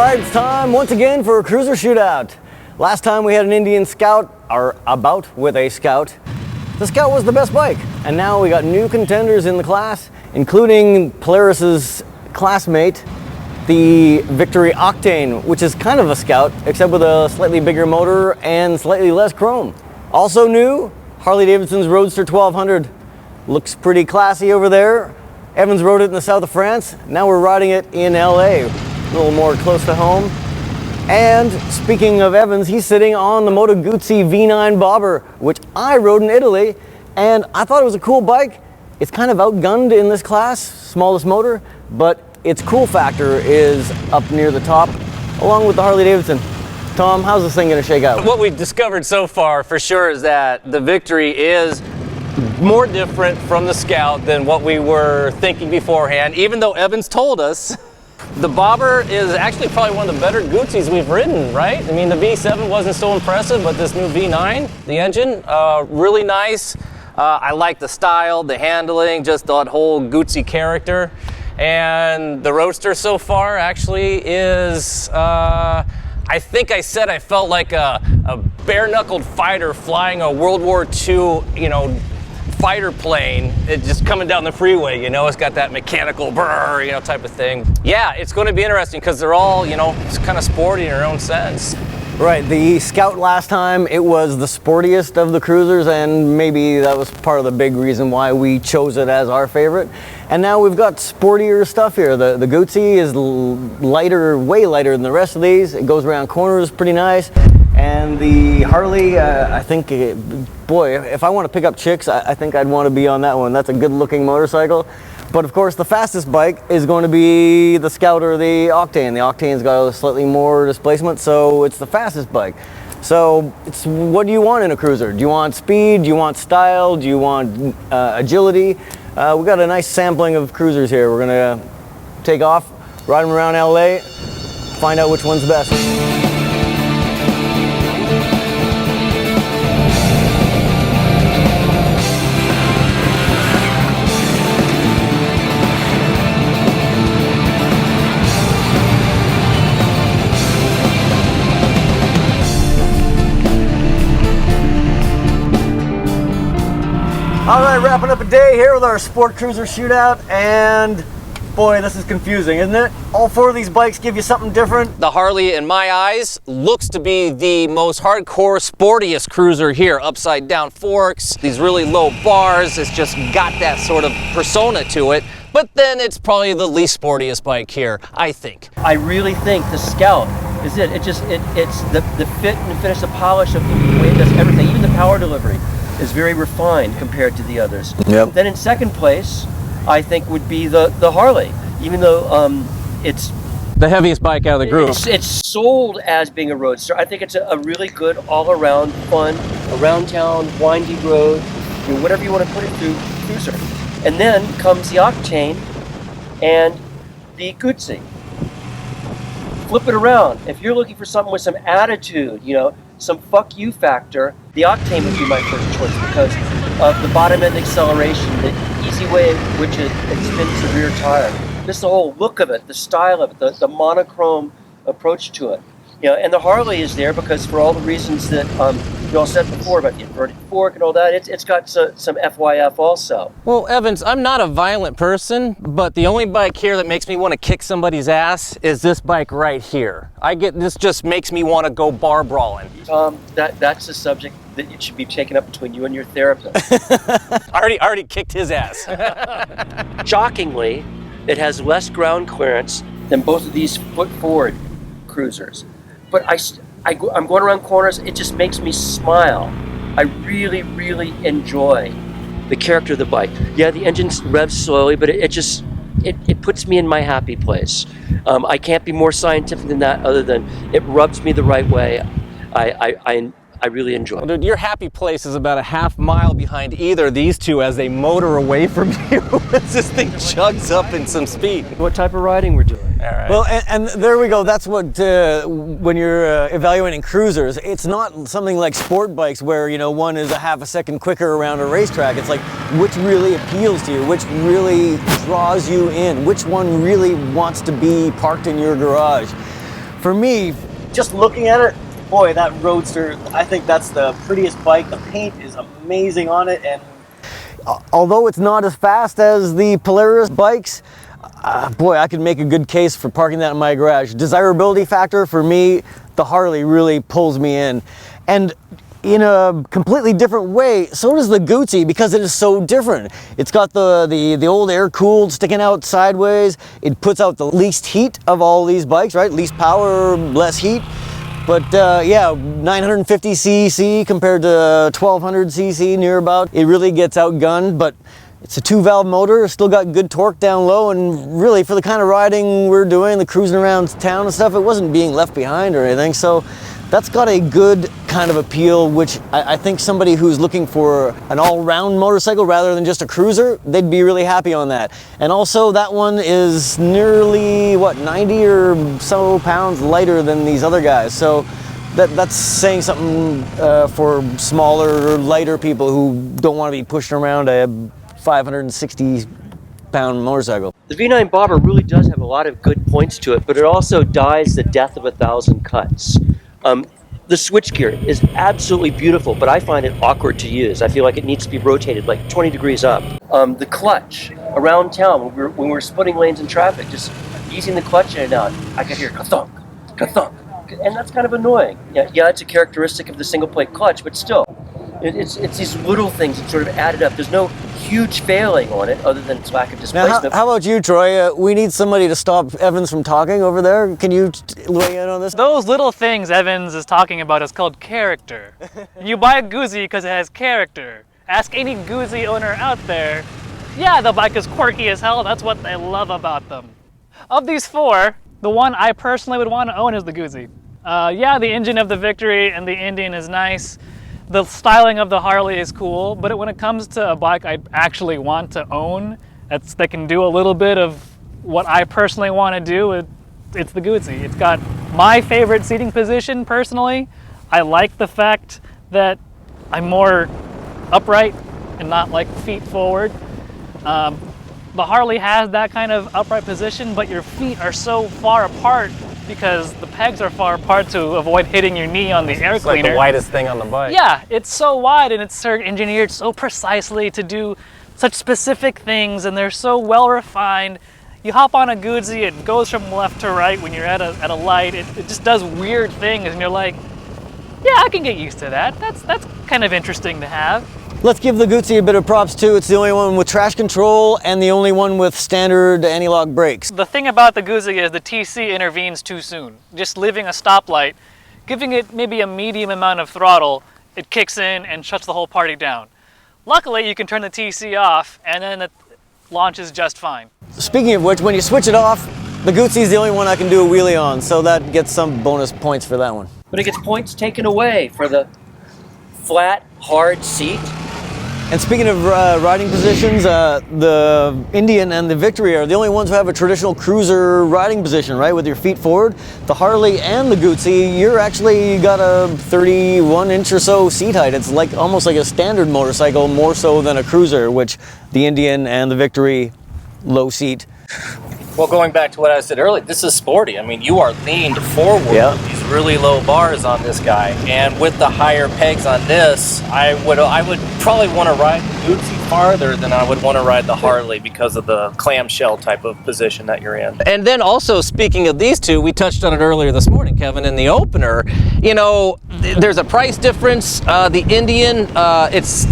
Alright, it's time once again for a cruiser shootout. Last time we had an Indian Scout, or a bout with a Scout. The Scout was the best bike, and now we got new contenders in the class, including Polaris's classmate, the Victory Octane, which is kind of a Scout, except with a slightly bigger motor and slightly less chrome. Also new, Harley-Davidson's Roadster 1200. Looks pretty classy over there. Evans rode it in the south of France. Now we're riding it in LA, a little more close to home. And speaking of Evans, he's sitting on the Moto Guzzi V9 bobber, which I rode in Italy, and I thought it was a cool bike. It's kind of outgunned in this class, smallest motor, but its cool factor is up near the top, along with the Harley-Davidson. Tom, how's this thing gonna shake out? What we've discovered so far for sure is that the Victory is more different from the Scout than what we were thinking beforehand, even though Evans told us the bobber is actually probably one of the better Guzzis we've ridden, right? I mean, the V7 wasn't so impressive, but this new V9, the engine, really nice. I like the style, the handling, just that whole Guzzi character. And the Roadster so far actually is, I think I said I felt like a bare-knuckled fighter flying a World War II, fighter plane. It just coming down the freeway, it's got that mechanical brrr, type of thing. Yeah, it's going to be interesting because they're all, it's kind of sporty in their own sense. Right, the Scout last time, it was the sportiest of the cruisers, and maybe that was part of the big reason why we chose it as our favorite. And now we've got sportier stuff here. The Guzzi is lighter, way lighter than the rest of these. It goes around corners pretty nice. And the Harley, I think, boy, if I want to pick up chicks, I think I'd want to be on that one. That's a good looking motorcycle. But of course, the fastest bike is going to be the Scout or the Octane. The Octane's got a slightly more displacement, so it's the fastest bike. So it's, what do you want in a cruiser? Do you want speed? Do you want style? Do you want agility? We got a nice sampling of cruisers here. We're gonna take off, ride them around LA, find out which one's best. All right, wrapping up a day here with our sport cruiser shootout, and boy, this is confusing, isn't it? All four of these bikes give you something different. The Harley, in my eyes, looks to be the most hardcore, sportiest cruiser here. Upside down forks, these really low bars, it's just got that sort of persona to it. But then it's probably the least sportiest bike here, I think. I really think the Scout is it. It's the fit and finish, the polish of the way it does everything, even the power delivery is very refined compared to the others. Yep. Then in second place, I think would be the Harley, even though it's the heaviest bike out of the group. It's sold as being a roadster. I think it's a really good all-around fun, around town, windy road, whatever you want to put it through cruiser. And then comes the Octane and the Guzzi. Flip it around. If you're looking for something with some attitude, some fuck you factor, the Octane would be my first choice because of the bottom end acceleration, the easy way in which it spins the rear tire. Just the whole look of it, the style of it, the monochrome approach to it. And the Harley is there because for all the reasons that you all said before about the inverted fork and all that, it's got some FYF also. Well, Evans, I'm not a violent person, but the only bike here that makes me want to kick somebody's ass is this bike right here. This just makes me want to go bar brawling. That's a subject that it should be taken up between you and your therapist. I already kicked his ass. Shockingly, it has less ground clearance than both of these foot-forward cruisers. But I'm going around corners, it just makes me smile. I really, really enjoy the character of the bike. Yeah, the engine revs slowly, but it puts me in my happy place. I can't be more scientific than that other than it rubs me the right way. I really enjoy it. Dude, your happy place is about a half mile behind either of these two as they motor away from you as this thing chugs up in some speed. What type of riding we're doing. All right. Well, and there we go. That's what, when you're evaluating cruisers, it's not something like sport bikes where, one is a half a second quicker around a racetrack. It's like, which really appeals to you? Which really draws you in? Which one really wants to be parked in your garage? for me, just looking at it, boy, that Roadster, I think that's the prettiest bike. The paint is amazing on it, and although it's not as fast as the Polaris bikes, boy, I could make a good case for parking that in my garage. Desirability factor, for me, the Harley really pulls me in. And in a completely different way, so does the Guzzi, because it is so different. It's got the old air-cooled sticking out sideways. It puts out the least heat of all these bikes, right? Least power, less heat. But yeah, 950 cc compared to 1200 cc near about. It really gets outgunned, but it's a 2-valve motor, still got good torque down low, and really for the kind of riding we're doing, the cruising around town and stuff, it wasn't being left behind or anything. So that's got a good kind of appeal, which I think somebody who's looking for an all-round motorcycle rather than just a cruiser, they'd be really happy on that. And also that one is nearly, what, 90 or so pounds lighter than these other guys. So that's saying something for smaller, lighter people who don't want to be pushing around a 560-pound motorcycle. The V9 bobber really does have a lot of good points to it, but it also dies the death of 1,000 cuts. The switchgear is absolutely beautiful, but I find it awkward to use. I feel like it needs to be rotated like 20 degrees up. The clutch around town, when we're splitting lanes in traffic, just easing the clutch in and out, I could hear ka-thunk, ka-thunk, and that's kind of annoying. Yeah, it's a characteristic of the single plate clutch, but still, it's these little things that sort of added up. There's no huge failing on it other than its lack of displacement. Now, how about you, Troy? We need somebody to stop Evans from talking over there. Can you weigh in on this? Those little things Evans is talking about is called character. You buy a Guzzi because it has character. Ask any Guzzi owner out there. Yeah, the bike is quirky as hell. That's what they love about them. Of these four, the one I personally would want to own is the Guzzi. Yeah, the engine of the Victory and the Indian is nice. The styling of the Harley is cool, but when it comes to a bike I actually want to own, that can do a little bit of what I personally want to do, it's the Guzzi. It's got my favorite seating position personally. I like the fact that I'm more upright and not like feet forward. The Harley has that kind of upright position, but your feet are so far apart because the pegs are far apart to avoid hitting your knee on the air It's cleaner. like the widest thing on the bike. Yeah, it's so wide and it's engineered so precisely to do such specific things, and they're so well refined. You hop on a Guzzi, it goes from left to right when you're at a light. It just does weird things, and you're like, yeah, I can get used to that. That's kind of interesting to have. Let's give the Guzzi a bit of props too. It's the only one with traction control and the only one with standard anti-lock brakes. The thing about the Guzzi is the TC intervenes too soon. Just leaving a stoplight, giving it maybe a medium amount of throttle, it kicks in and shuts the whole party down. Luckily, you can turn the TC off and then it launches just fine. Speaking of which, when you switch it off, the Guzzi is the only one I can do a wheelie on, so that gets some bonus points for that one. But it gets points taken away for the flat, hard seat. And speaking of riding positions, the Indian and the Victory are the only ones who have a traditional cruiser riding position, right? With your feet forward. The Harley and the Guzzi, you're actually got a 31-inch or so seat height. It's like almost like a standard motorcycle, more so than a cruiser, which the Indian and the Victory, low seat. Well, going back to what I said earlier, this is sporty. I mean, you are leaned forward with these really low bars on this guy, and with the higher pegs on this, I would probably want to ride the Guzzi farther than I would want to ride the Harley because of the clamshell type of position that you're in. And then also, speaking of these two, we touched on it earlier this morning, Kevin, in the opener. You know, there's a price difference. The Indian, it's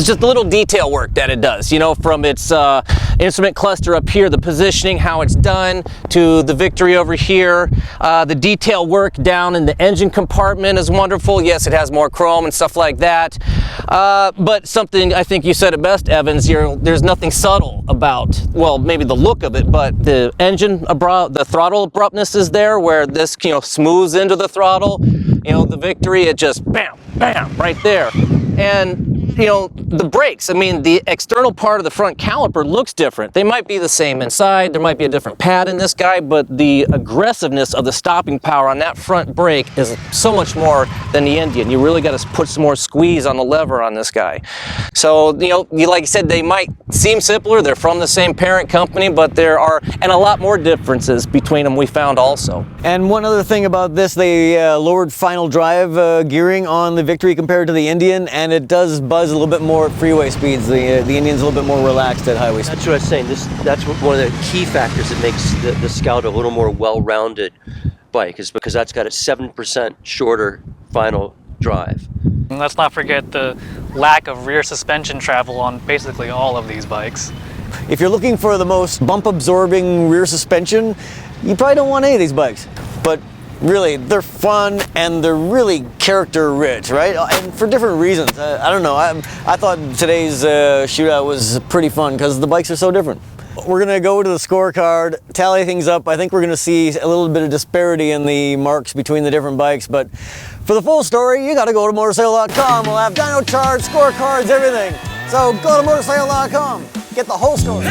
just the little detail work that it does, you know, from its instrument cluster up here, the positioning, how it's done, to the Victory over here. The detail work down in the engine compartment is wonderful. Yes, it has more chrome and stuff like that. But something, I think you said it best, Evans, there's nothing subtle about, well, maybe the look of it, but the engine, the throttle abruptness is there, where this, you know, smooths into the throttle. You know, the Victory, it just bam, bam, right there. And you know, the brakes, I mean, the external part of the front caliper looks different. They might be the same inside, there might be a different pad in this guy, but the aggressiveness of the stopping power on that front brake is so much more than the Indian. You really got to put some more squeeze on the lever on this guy. So, you know, like I said, they might seem simpler, they're from the same parent company, but there are, and a lot more differences between them we found also. And one other thing about this, they lowered final drive gearing on the Victory compared to the Indian, and it does buzz a little bit more at freeway speeds. The Indian's a little bit more relaxed at highway speeds. That's what I was saying. That's one of the key factors that makes the Scout a little more well-rounded bike, is because that's got a 7% shorter final drive. And let's not forget the lack of rear suspension travel on basically all of these bikes. If you're looking for the most bump-absorbing rear suspension, you probably don't want any of these bikes. But really, they're fun and they're really character-rich, right? And for different reasons. I don't know. I thought today's Shootout was pretty fun because the bikes are so different. We're going to go to the scorecard, tally things up. I think we're going to see a little bit of disparity in the marks between the different bikes, but for the full story, you got to go to Motorcycle.com. We'll have dyno charts, scorecards, everything. So go to Motorcycle.com, get the whole story.